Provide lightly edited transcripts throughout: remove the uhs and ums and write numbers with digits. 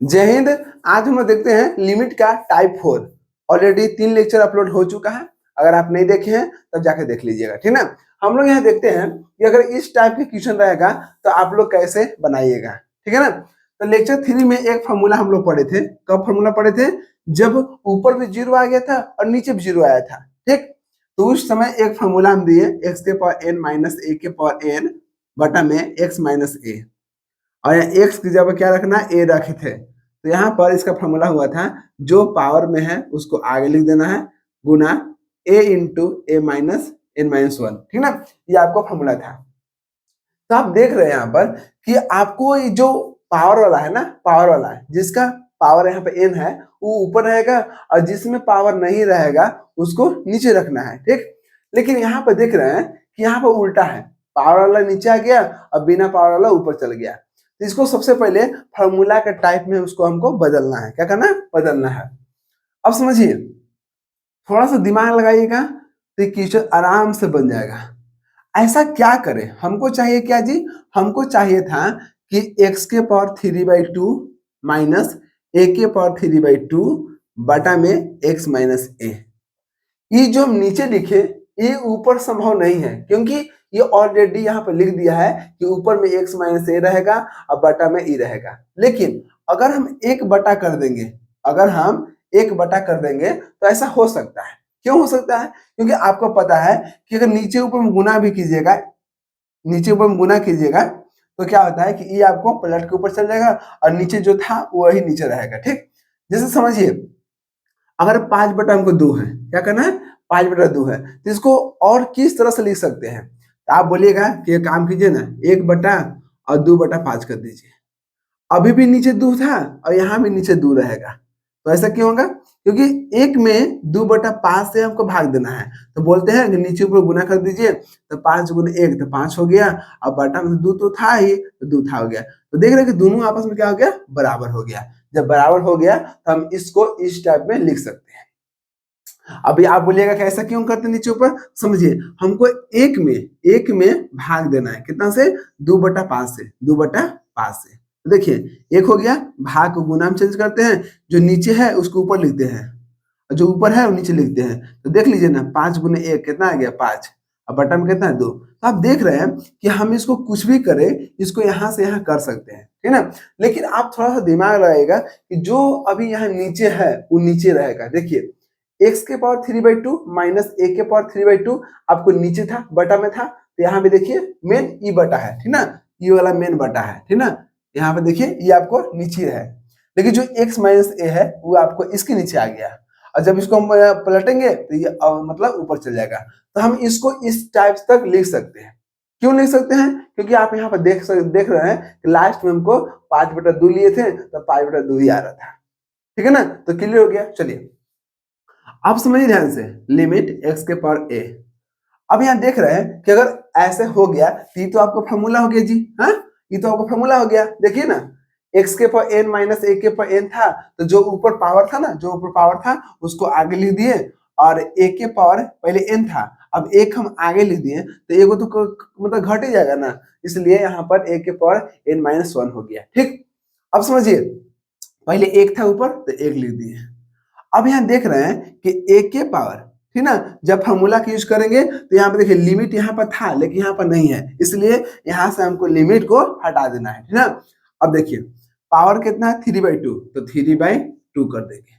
जय हिंद। आज हम लोग देखते हैं लिमिट का टाइप 4। ऑलरेडी 3 लेक्चर अपलोड हो चुका है। अगर आप नहीं देखे हैं तब जाके देख लीजिएगा, ठीक ना। हम लोग यहाँ देखते हैं कि अगर इस टाइप के क्वेश्चन रहेगा तो आप लोग कैसे बनाइएगा, ठीक है ना। तो लेक्चर 3 में एक फॉर्मूला हम लोग पढ़े थे। कब फॉर्मूला पढ़े थे? जब ऊपर भी 0 आ गया था और नीचे भी 0 आया था, ठीक। तो उस समय एक फॉर्मूला हम दिए x के पावर n माइनस a के पावर n बटा में x माइनस a, और यहाँ x की जगह क्या रखना, a रखे थे। तो यहाँ पर इसका फॉर्मूला हुआ था, जो पावर में है उसको आगे लिख देना है, गुना a into a minus n minus 1, ठीक ना। ये आपका फॉर्मूला था। तो आप देख रहे हैं यहाँ पर कि आपको ये जो पावर वाला है ना, पावर वाला है, जिसका पावर यहाँ पे n है वो ऊपर रहेगा, और जिसमें पावर नहीं रहेगा उसको नीचे रखना है, ठीक। लेकिन यहाँ पर देख रहे हैं कि यहाँ पर उल्टा है, पावर वाला नीचे आ गया और बिना पावर वाला ऊपर चल गया। तो इसको सबसे पहले फार्मूला के टाइप में उसको हमको बदलना है। क्या करना है? बदलना है। अब समझिए, थोड़ा सा दिमाग लगाइएगा तो ये क्वेश्चन आराम से बन जाएगा। ऐसा क्या करें? हमको चाहिए क्या जी? हमको चाहिए था कि x के पावर 3/2 माइनस a के पावर 3/2 बटा में x माइनस a। ये जो हम नीचे लिखे ये ऊपर संभव नहीं है, क्योंकि ये ऑलरेडी यहाँ पर लिख दिया है कि ऊपर में x माइनस ए रहेगा और बटा में e रहेगा। लेकिन अगर हम 1 बटा कर देंगे, अगर हम 1 बटा कर देंगे तो ऐसा हो सकता है। क्यों हो सकता है? क्योंकि आपको पता है कि अगर नीचे ऊपर में गुना भी कीजिएगा, नीचे ऊपर में गुना कीजिएगा तो क्या होता है कि ये आपको पलट के ऊपर चल जाएगा और नीचे जो था वही नीचे रहेगा, ठीक। जैसे समझिए, अगर 5/2 हमको 2 है, क्या करना है? 5/2 है, तो इसको और किस तरह से लिख सकते हैं? तो आप बोलिएगा कि एक काम कीजिए ना, 1 बटा और 2/5 कर दीजिए। अभी भी नीचे 2 था और यहाँ भी नीचे 2 रहेगा। तो ऐसा क्यों होगा? क्योंकि 1 में 2/5 से हमको भाग देना है। तो बोलते हैं कि नीचे ऊपर गुना कर दीजिए, तो 5 गुना 1 तो 5 हो गया, और बटा में 2 तो था ही, तो 2 था हो गया। तो देख रहे हैं कि दोनों आपस में क्या हो गया? बराबर हो गया। जब बराबर हो गया तो हम इसको इस टाइप में लिख सकते हैं। अभी आप बोलिएगा कि ऐसा क्यों करते नीचे ऊपर? समझिए, हमको एक में भाग देना है, कितना से? 2/5 से, 2/5 से। तो देखिए, एक हो गया, भाग को गुना में चेंज करते हैं, जो नीचे है उसको ऊपर लिखते हैं और जो ऊपर है वो नीचे लिखते हैं। तो देख लीजिए ना, 5 गुना 1 कितना आ गया? 5, और बटा में कितना है? 2। तो आप देख रहे हैं कि हम इसको कुछ भी करें, इसको यहाँ से यहाँ कर सकते हैं, ठीक है ना। लेकिन आप थोड़ा सा दिमाग लगाइएगा कि जो अभी यहाँ नीचे है वो नीचे रहेगा। देखिए, x के पावर 3/2 माइनस a के पावर 3/2 आपको नीचे था, बटा में था। तो यहाँ पे देखिए मेन ई बटा है, ठीक ना, ये वाला मेन बटा है, ठीक ना। यहाँ पे देखिए ये आपको नीचे है, लेकिन जो x माइनस a है वो आपको इसके नीचे आ गया, और जब इसको हम पलटेंगे तो ये मतलब ऊपर चल जाएगा। तो हम इसको इस टाइप तक लिख सकते हैं। क्यों लिख सकते हैं? क्योंकि आप यहाँ पर देख रहे हैं कि लास्ट में हमको 5/2 लिए थे, तो 5/2 ही आ रहा था, ठीक है ना। तो क्लियर हो गया। चलिए आप समझिए ध्यान से, लिमिट x के पावर a। अब यहाँ देख रहे हैं कि अगर ऐसे हो गया तो ये तो आपका फॉर्मूला हो गया जी, हाँ, ये तो आपका फॉर्मूला हो गया। देखिए ना, x के पावर n माइनस a के पावर n था, तो जो ऊपर पावर था ना, जो ऊपर पावर था उसको आगे लिख दिए, और a के पावर पहले n था, अब एक हम आगे लिख दिए, तो एगो तो मतलब घट ही जाएगा ना, इसलिए यहाँ पर a के पावर n माइनस 1 हो गया, ठीक। अब समझिए, पहले एक था ऊपर तो एक लिख दिए। अब यहाँ देख रहे हैं कि a के पावर, ठीक ना, जब फॉर्मूला का यूज करेंगे तो यहाँ पे देखिए लिमिट यहाँ पर था लेकिन यहाँ पर नहीं है, इसलिए यहाँ से हमको लिमिट को हटा देना है, ठीक ना। अब देखिए पावर कितना है? 3/2, तो 3/2 कर देंगे,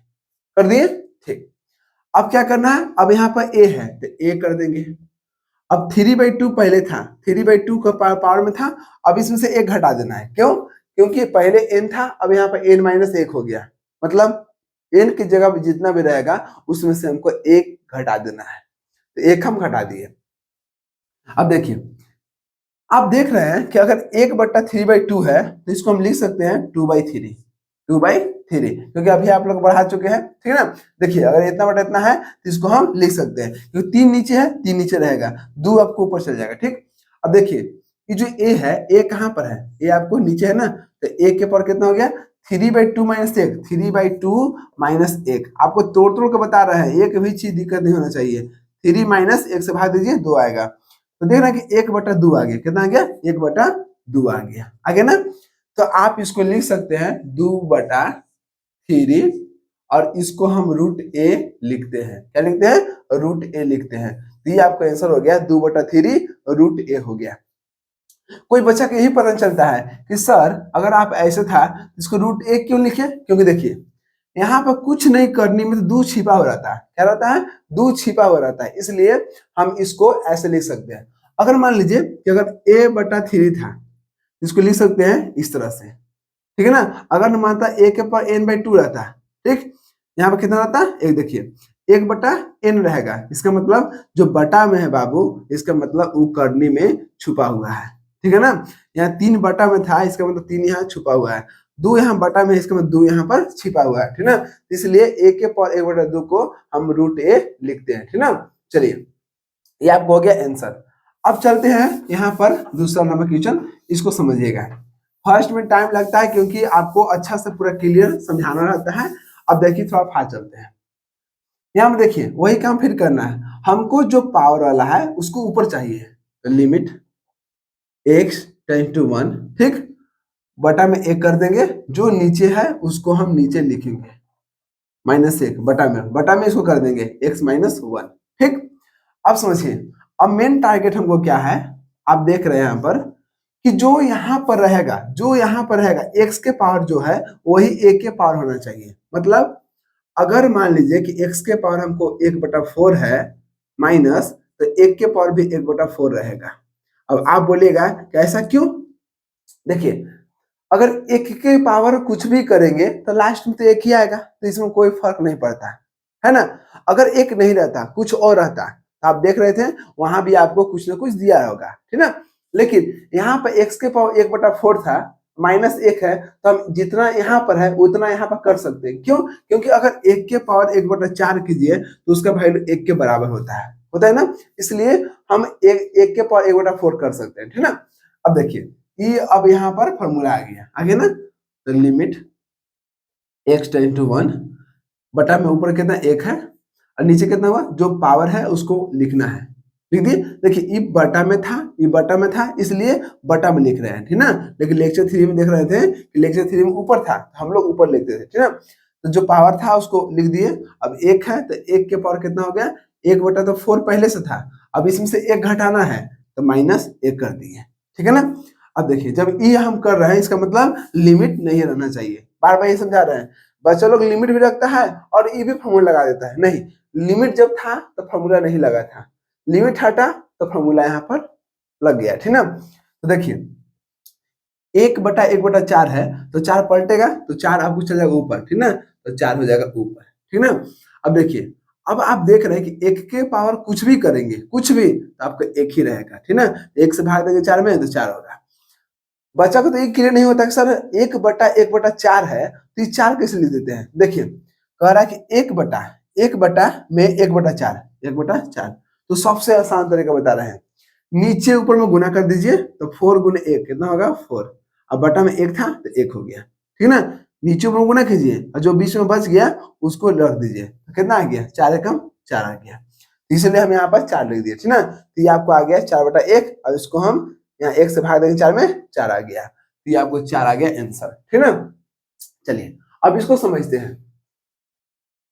कर दिए, ठीक। अब क्या करना है? अब यहाँ पर a है तो a कर देंगे। अब 3/2 पहले था, 3/2 का पावर में था, अब इसमें से 1 घटा देना है। क्यों? क्योंकि पहले n था, अब यहाँ पर n माइनस 1 हो गया, मतलब n की जगह पे जितना भी रहेगा उसमें से हमको 1 घटा देना है, तो 1 हम घटा दिए। अब देखिए, आप देख रहे हैं कि अगर 1/3/2 है तो इसको हम लिख सकते हैं 2/3, 2/3, क्योंकि अभी आप लोग बढ़ा चुके हैं, ठीक है ना। देखिए अगर इतना बटा इतना है तो इसको हम लिख सकते हैं, क्योंकि 3 नीचे है, 3 नीचे रहेगा, 2 आपको ऊपर चल जाएगा, ठीक। अब देखिए ये जो a है, a कहाँ पर है? a आपको नीचे है ना, तो a के पावर कितना हो गया? 3/2 माइनस 1, 3/2 माइनस 1। आपको तोड़ तोड़ के बता रहे हैं, एक भी चीज दिक्कत नहीं होना चाहिए। 3 माइनस 1 से भाग दीजिए, 2 आएगा। तो देख रहे हैं कि 1/2 आ गया, कितना आ गया? 1/2 आ गया, ना। तो आप इसको लिख सकते हैं 2/3 और इसको हम √a लिखते हैं। क्या लिखते हैं? √a लिखते हैं। तो ये आपका आंसर हो गया 2/3 √a हो गया। कोई बच्चा को यही पता चलता है कि सर अगर आप ऐसे था इसको √a क्यों लिखे? क्योंकि देखिए यहाँ पर कुछ नहीं करने में तो 2 छिपा हो रहता है। क्या रहता है? 2 छिपा हो रहता है, इसलिए हम इसको ऐसे लिख सकते हैं। अगर मान लीजिए कि अगर a/3 था, इसको लिख सकते हैं इस तरह से, ठीक है ना। अगर मानता a के पावर n/2 रहता है, ठीक, यहाँ पर कितना रहता है? एक देखिए 1/n रहेगा, इसका मतलब जो बटा में है बाबू, इसका मतलब वो करनी में छुपा हुआ है, ठीक है ना। यहाँ 3 बटा में था, इसका मतलब 3 यहाँ छुपा हुआ है। 2 यहाँ बटा में, इसका मतलब 2 यहाँ पर छिपा हुआ है, ठीक ना। इसलिए a के पावर 1/2 को हम √a लिखते हैं, ठीक ना। चलिए ये आपको हो गया आंसर। अब चलते हैं यहाँ पर दूसरा नंबर क्वेश्चन, इसको समझिएगा। फर्स्ट में टाइम लगता है क्योंकि आपको अच्छा से पूरा क्लियर समझाना रहता है। अब देखिए थोड़ा फास्ट चलते हैं। यहाँ पर देखिए वही काम फिर करना है, हमको जो पावर वाला है उसको ऊपर चाहिए, तो लिमिट x टेंड टू 1, ठीक, बटा में 1 कर देंगे, जो नीचे है उसको हम नीचे लिखेंगे -1 बटा में इसको कर देंगे x - 1, ठीक। अब समझिए, अब मेन टारगेट हमको क्या है, आप देख रहे हैं यहाँ पर कि जो यहाँ पर रहेगा, x के पावर जो है वही a के पावर होना चाहिए। मतलब अगर मान लीजिए कि x के पावर हमको 1/4 है माइनस, तो 1 के पावर भी 1/4 रहेगा। अब आप बोलिएगा कि ऐसा क्यों? देखिए अगर 1 के पावर कुछ भी करेंगे तो लास्ट में तो 1 ही आएगा, तो इसमें कोई फर्क नहीं पड़ता है ना। अगर 1 नहीं रहता, कुछ और रहता, तो आप देख रहे थे वहां भी आपको कुछ ना कुछ दिया होगा, ठीक ना। लेकिन यहाँ पर x के पावर 1/4 था, -1 है, तो हम जितना यहाँ पर है उतना यहाँ पर कर सकते हैं। क्यों? क्योंकि अगर 1 के पावर 1/4 कीजिए तो उसका वैल्यू 1 के बराबर होता है ना। इसलिए हम 1 के पावर 1/4 कर सकते हैं, ठीक ना। अब देखिए ये अब यहाँ पर फॉर्मूला आ गया, आगे ना, तो लिमिट x टेंड टू 1 बटा में ऊपर कितना 1 है और नीचे कितना हुआ, जो पावर है उसको लिखना है, लिख दिए। देखिए ये बटा में था, इसलिए बटा में लिख रहे हैं, ठीक ना। लेकिन लेक्चर 3 में देख रहे थे कि लेक्चर 3 में ऊपर था, तो हम लोग ऊपर लिखते थे, ठीक ना। तो जो पावर था उसको लिख दिए। अब 1 है तो 1 के पावर कितना हो गया, 1/4 पहले से था, अब इसमें से 1 घटाना है तो -1 कर दिए, ठीक है ना। अब देखिए जब ये हम कर रहे हैं इसका मतलब लिमिट नहीं रहना चाहिए। बार बार ये समझा रहे हैं, बच्चा लोग लिमिट भी रखता है और ये भी फॉर्मूला लगा देता है। नहीं, लिमिट जब था तो फॉर्मूला नहीं लगा था, लिमिट हटा तो फॉर्मूला यहाँ पर लग गया, ठीक ना। तो देखिए 1/1/4 है, तो 4 पलटेगा तो 4 आपको चल जाएगा ऊपर, ठीक ना, तो 4 हो जाएगा ऊपर, ठीक ना। अब देखिए अब आप देख रहे हैं कि 1 के पावर कुछ भी करेंगे, कुछ भी, तो आपका 1 ही रहेगा, ठीक ना। 1 से भाग देंगे 4 में तो 4 होगा। बच्चा को तो ये क्लियर नहीं होता कि सर 1/1/4 है तो ये 4 कैसे लिख देते हैं। देखिए कह रहा है कि 1/1 में 1/4, तो सबसे आसान तरीका बता रहे हैं, नीचे ऊपर में गुना कर दीजिए, तो 4 × 1 कितना होगा 4। अब बटा में 1 था तो 1 हो गया, ठीक ना। नीचे ऊपर गुना कीजिए और जो बीच में बच गया उसको रख दीजिए, तो कितना आ गया 4 एकम 4 आ गया। इसलिए हम यहाँ पर 4 लिख दिए, ठीक ना। तो ये आपको आ गया 4/1 और इसको हम यहाँ 1 से भाग देंगे 4 में, 4 आ गया, तो ये आपको 4 आ गया आंसर, ठीक ना। चलिए अब इसको समझते हैं।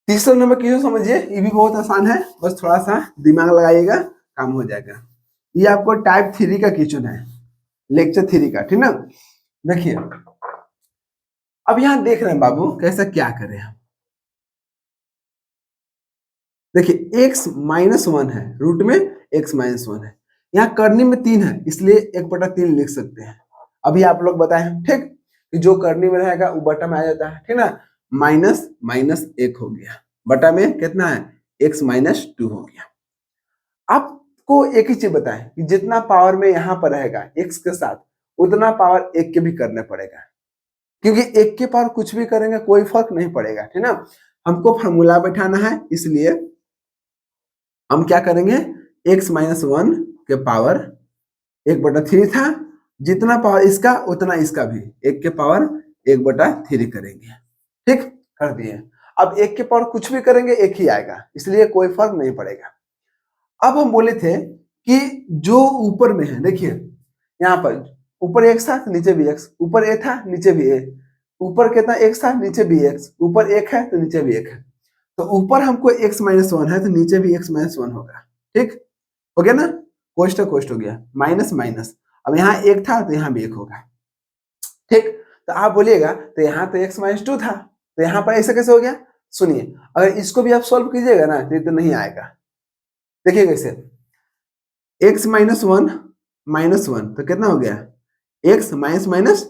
तीसरा नंबर क्वेश्चन समझिए, ये भी बहुत आसान है, बस थोड़ा सा दिमाग लगाइएगा काम हो जाएगा। ये आपको टाइप 3 का क्वेश्चन है, लेक्चर 3 का, ठीक ना। देखिए अब यहाँ देख रहे हैं बाबू कैसा क्या करें हम। देखिए x - 1 है, रूट में x - 1 है, यहाँ करनी में 3 है, इसलिए 1/3 लिख सकते हैं। अभी आप लोग बताए हैं, ठीक, कि जो करनी में रहेगा वो बटा में आ जाता है, ठीक ना। -1 हो गया, बटा में कितना है x - 2 हो गया। आपको एक ही चीज बताएं कि जितना पावर में यहाँ पर रहेगा x के साथ, उतना पावर 1 के भी करने पड़ेगा, क्योंकि 1 के पावर कुछ भी करेंगे कोई फर्क नहीं पड़ेगा, ठीक ना। हमको फॉर्मूला बैठाना है, इसलिए हम क्या करेंगे, x - 1 के पावर 1/3 था, जितना पावर इसका उतना इसका भी 1 के पावर 1/3 करेंगे, ठीक, कर दिए। अब 1 के पावर कुछ भी करेंगे 1 ही आएगा, इसलिए कोई फर्क नहीं पड़ेगा। अब हम बोले थे कि जो ऊपर में है, देखिए यहाँ पर ऊपर x था तो नीचे भी x, ऊपर a था नीचे भी a, ऊपर कितना x था नीचे भी x, ऊपर 1 है तो नीचे भी 1 है। तो ऊपर हमको x माइनस 1 है तो नीचे भी x माइनस 1 होगा। ठीक हो गया ना, कोष्ट कोष्ट हो गया, माइनस माइनस। अब यहाँ 1 था तो यहाँ भी 1 होगा। ठीक, तो आप बोलिएगा तो यहाँ तो x माइनस 2 था तो यहाँ पर ऐसा कैसे हो गया। सुनिए, अगर इसको भी आप सॉल्व कीजिएगा ना तो ये तो नहीं आएगा। देखिए कैसे, x माइनस 1 माइनस 1 तो कितना हो गया, x माइनस माइनस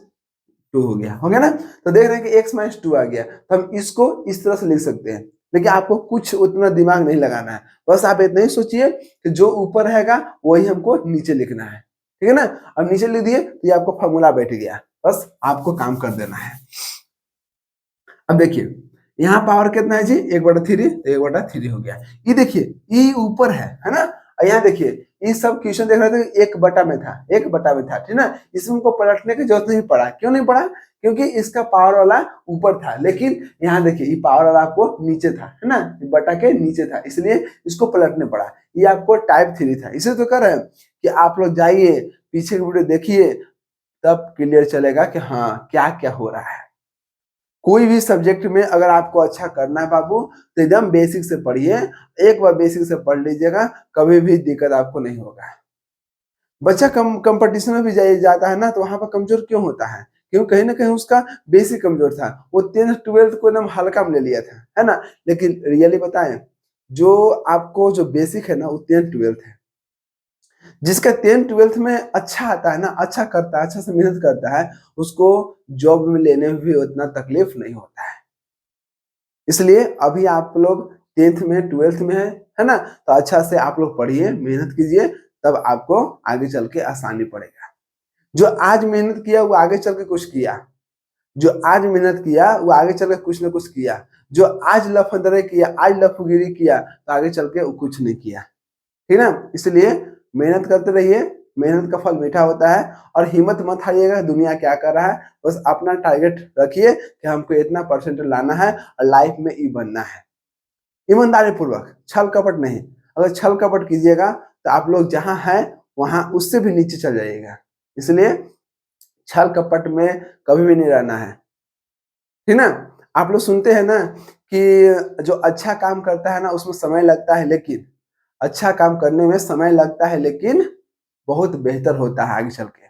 2 हो गया ना। तो देख रहे हैं कि x माइनस 2 आ गया, तो हम इसको इस तरह से लिख सकते हैं। लेकिन आपको कुछ उतना दिमाग नहीं लगाना है, बस आप इतना ही सोचिए कि जो ऊपर रहेगा वही हमको नीचे लिखना है। ठीक है ना, अब नीचे लिख दिए तो ये आपको फॉर्मूला बैठ गया, बस आपको काम कर देना है। अब देखिए यहाँ पावर कितना है जी, 1/3, 1/3 हो गया। ये देखिए ये ऊपर है ना, और यहाँ देखिए ये सब क्वेश्चन देख रहे थे 1 बटा में था, 1 बटा में था, ठीक ना। इसमें हमको पलटने की जरूरत नहीं पड़ा। क्यों नहीं पड़ा, क्योंकि इसका पावर वाला ऊपर था, लेकिन यहाँ देखिए ये पावर वाला आपको नीचे था, है ना, बटा के नीचे था, इसलिए इसको पलटने पड़ा। ये आपको टाइप 3 था। इसे तो कर रहे हैं कि आप लोग जाइए पीछे की वीडियो देखिए, तब क्लियर चलेगा कि हाँ क्या क्या हो रहा है। कोई भी सब्जेक्ट में अगर आपको अच्छा करना है बाबू तो एकदम बेसिक से पढ़िए। एक बार बेसिक से पढ़ लीजिएगा, कभी भी दिक्कत आपको नहीं होगा। बच्चा कंपटीशन में भी जाता है ना, तो वहां पर कमजोर क्यों होता है, क्यों कहीं ना कहीं उसका बेसिक कमजोर था। वो 10th 12th को एकदम हल्का में ले लिया था, है ना। लेकिन रियली बताएं, जो आपको जो बेसिक है ना वो 10th 12th है। जिसका 10th 12th में अच्छा आता है ना, अच्छा करता है, अच्छा से मेहनत करता है, उसको जॉब में लेने में भी उतना तकलीफ नहीं होता है। इसलिए अभी आप लोग 10th में 12th में है ना, तो अच्छा से आप लोग पढ़िए, मेहनत कीजिए, तब आपको आगे चल के आसानी पड़ेगा। जो आज मेहनत किया वो आगे चल के कुछ किया, जो आज मेहनत किया वो आगे चल के कुछ ना कुछ किया। जो आज लफंदरे किया, आज लफगिरी किया, तो आगे चल के वो कुछ नहीं किया। ठीक ना, इसलिए मेहनत करते रहिए, मेहनत का फल मीठा होता है। और हिम्मत मत हारिएगा दुनिया क्या कर रहा है, बस अपना टारगेट रखिए कि हमको इतना परसेंटेज लाना है और लाइफ में ये बनना है। ईमानदारी पूर्वक, छल कपट नहीं। अगर छल कपट कीजिएगा तो आप लोग जहां हैं वहां उससे भी नीचे चल जाइएगा। इसलिए छल कपट में कभी भी नहीं रहना है, ठीक ना। आप लोग सुनते हैं ना कि जो अच्छा काम करता है ना उसमें समय लगता है, लेकिन अच्छा काम करने में समय लगता है लेकिन बहुत बेहतर होता है आगे चल के।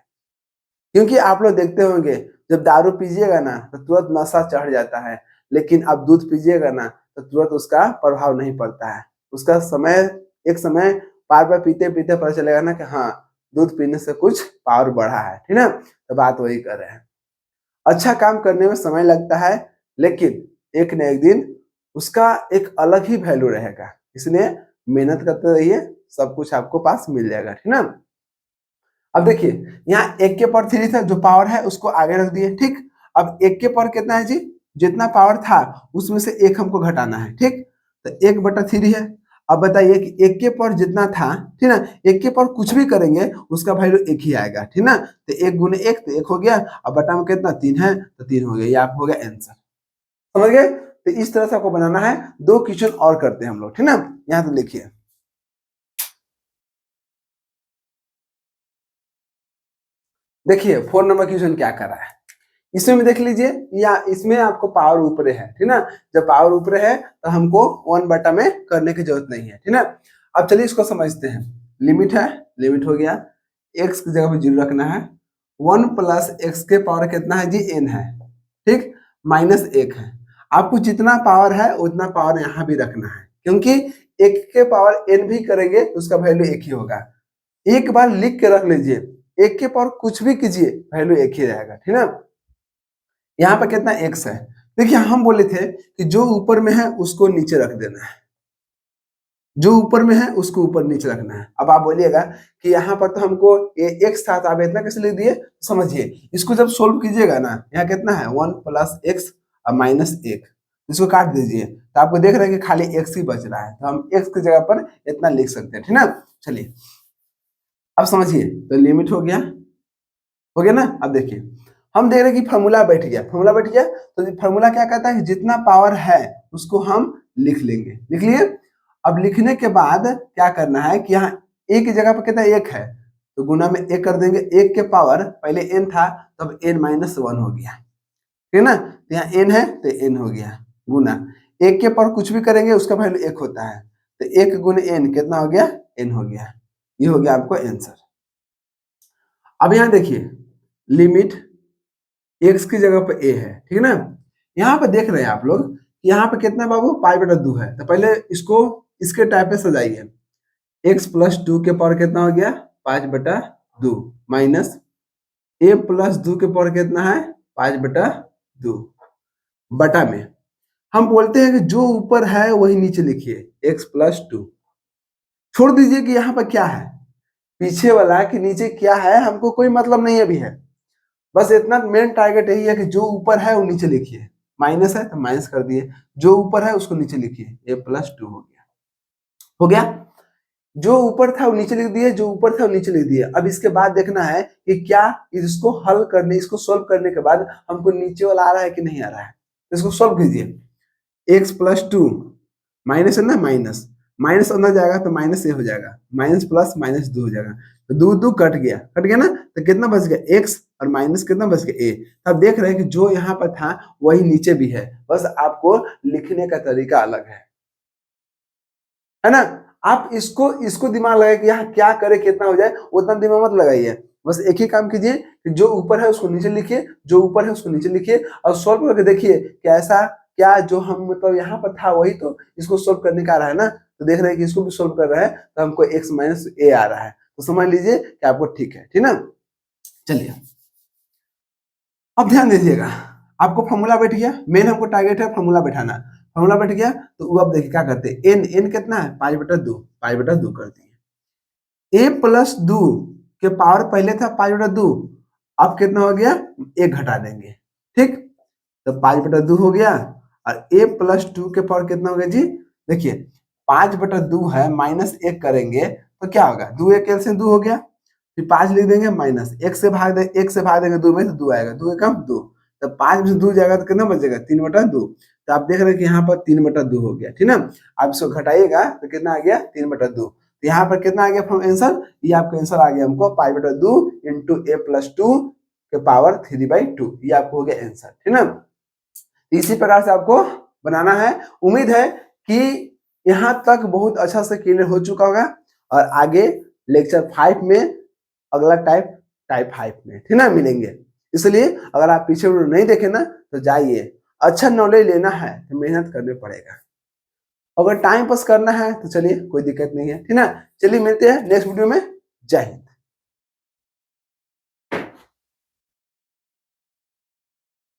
क्योंकि आप लोग देखते होंगे जब दारू पीजिएगा ना तो तुरंत नशा चढ़ जाता है, लेकिन अब दूध पीजिएगा ना तो तुरंत उसका प्रभाव नहीं पड़ता है। उसका समय, एक समय बार बार पीते पीते पता चलेगा ना कि हाँ दूध पीने से कुछ पावर बढ़ा है, ठीक ना। तो बात वही कर रहे हैं, अच्छा काम करने में समय लगता है, लेकिन एक न एक दिन उसका एक अलग ही वैल्यू रहेगा। इसलिए मेहनत करते रहिए, सब कुछ आपको पास मिल जाएगा, ठीक ना। अब देखिए यहाँ 1/3 था, जो पावर है उसको आगे रख दिए, ठीक। अब 1 कितना है जी, जितना पावर था उसमें से 1 हमको घटाना है, ठीक। तो 1/3 है। अब बताइए कि 1 जितना था, ठीक ना, 1 कुछ भी करेंगे उसका वैल्यू 1 ही आएगा, ठीक ना। तो 1 गुने 1 तो 1 हो गया। अब बटा में कितना 3 है तो 3 हो गया, ये आप हो गया आंसर। समझ गए। तो इस तरह से आपको बनाना है। 2 क्वेश्चन और करते हैं हम लोग, ठीक ना। यहाँ तो लिखिए, देखिए 4 नंबर क्वेश्चन क्या कर रहा है। इसमें भी देख लीजिए, या इसमें आपको पावर ऊपर है, ठीक ना। जब पावर ऊपर है तो हमको 1 बटा में करने की जरूरत नहीं है, ठीक ना। अब चलिए इसको समझते हैं। लिमिट है, लिमिट हो गया, x की जगह पे 0 रखना है। 1 प्लस एक्स के पावर कितना है जी, n है, ठीक, माइनस 1 है। आपको जितना पावर है उतना पावर यहाँ भी रखना है, क्योंकि 1 के पावर n भी करेंगे तो उसका वैल्यू 1 ही होगा। एक बार लिख के रख लीजिए, 1 के पावर कुछ भी कीजिए वैल्यू 1 ही रहेगा, ठीक ना। यहाँ पर कितना x है, देखिए हम बोले थे कि जो ऊपर में है उसको नीचे रख देना है, जो ऊपर में है उसको ऊपर नीचे रखना है। अब आप बोलिएगा कि यहाँ पर तो हमको ये x था, तो आप इतना कैसे लिख दिए। समझिए, इसको जब सोल्व कीजिएगा ना, यहाँ कितना है 1 प्लस एक्स और माइनस 1, इसको काट दीजिए तो आपको देख रहे हैं कि खाली x ही बच रहा है, तो हम x की जगह पर इतना लिख सकते हैं, ठीक ना। चलिए अब समझिए, तो लिमिट हो गया, हो गया ना। अब देखिए हम देख रहे हैं कि फॉर्मूला बैठ गया, फॉर्मूला बैठ गया, तो फॉर्मूला क्या कहता है कि जितना पावर है उसको हम लिख लेंगे, लिख लिए। अब लिखने के बाद क्या करना है कि यहाँ एक की जगह पर कितना 1 है, तो गुना में एक कर देंगे, एक के पावर पहले n था तब n-1 हो गया, ठीक है ना। तो यहाँ n है तो n हो गया, गुना एक के पावर कुछ भी करेंगे उसका वैल्यू एक होता है, तो एक गुने n कितना हो गया, n हो गया। ये हो गया आपको आंसर। अब यहाँ देखिए लिमिट x की जगह पे a है, ठीक है ना। यहाँ पे देख रहे हैं आप लोग, यहाँ पे कितना बाबू π/2 है, तो पहले इसको इसके टाइप पे सजाइए। x प्लस 2 के पावर कितना हो गया 5/2 माइनस a प्लस 2 के पावर कितना है 5/2 बटा में हम बोलते हैं कि जो ऊपर है वही नीचे लिखिए x प्लस 2। छोड़ दीजिए कि यहाँ पर क्या है, पीछे वाला कि नीचे क्या है हमको कोई मतलब नहीं अभी है, बस इतना मेन टारगेट यही है कि जो ऊपर है वो नीचे लिखिए। माइनस है तो माइनस कर दिए, जो ऊपर है उसको नीचे लिखिए, a प्लस 2 हो गया, हो गया। जो ऊपर था वो नीचे लिख दिए, जो ऊपर था वो नीचे लिख दिए। अब इसके बाद देखना है कि क्या इसको हल करने, इसको सोल्व करने के बाद हमको नीचे वाला आ रहा है कि नहीं आ रहा है, इसको सोल्व कीजिए। x प्लस 2 माइनस है ना, माइनस माइनस अंदर जाएगा तो माइनस ए हो जाएगा, माइनस प्लस माइनस 2 हो जाएगा, तो 2 कट गया ना, तो कितना बच गया x और माइनस कितना बच गया a। अब देख रहे हैं कि जो यहाँ पर था वही नीचे भी है, बस आपको लिखने का तरीका अलग है ना। आप इसको दिमाग लगाए कि यहाँ क्या करे कितना हो जाए, उतना दिमाग मत लगाइए, बस एक ही काम कीजिए कि जो ऊपर है उसको नीचे लिखिए, जो ऊपर है उसको नीचे लिखिए और सॉल्व करके देखिए कि ऐसा क्या जो हम मतलब यहाँ पर था वही तो इसको सोल्व करने का आ रहा है ना। तो देख रहे हैं कि इसको भी सोल्व कर रहा है तो हमको x माइनस ए आ रहा है, तो समझ लीजिए कि आपको ठीक है, ठीक ना। चलिए अब ध्यान दीजिएगा, आपको फॉर्मूला बैठ गया, मेन हमको टारगेट है फॉर्मूला बैठाना। फॉर्मूला बैठ गया तो अब देखिए क्या करते हैं, n कितना है 5/2, 5/2 कर दिए। a प्लस 2 के पावर पहले था 5/2, अब कितना हो गया, एक घटा देंगे, ठीक, तो 5/2 हो गया। और a प्लस 2 के पावर कितना हो गया जी, देखिए 5/2 है, माइनस एक करेंगे तो क्या होगा, 2 एक से 2 हो गया, फिर 5 लिख देंगे माइनस एक से भाग देंगे 2 में तो 2 आएगा, 2 कम 2, तो 5 में से 2 जाएगा तो कितना बचेगा 3/2। तो आप देख रहे हैं कि यहाँ पर 3/2 हो गया, ठीक ना। आप इसको घटाइएगा तो कितना आ गया 3/2, तो यहाँ पर कितना आ गया आंसर, ये आपका आंसर आ गया हमको 5/2 इंटू a प्लस 2 के पावर 3/2, ये आपको हो गया आंसर, ठीक ना। इसी प्रकार से आपको बनाना है। उम्मीद है कि यहाँ तक बहुत अच्छा से क्लियर हो चुका होगा और आगे लेक्चर 5 में अगला टाइप 5 में, ठीक ना, मिलेंगे। इसलिए अगर आप पीछे वीडियो नहीं देखे ना तो जाइए, अच्छा नॉलेज लेना है तो मेहनत करने पड़ेगा, अगर टाइम पास करना है तो चलिए कोई दिक्कत नहीं है, ठीक ना। चलिए मिलते हैं नेक्स्ट वीडियो में, जय हिंद।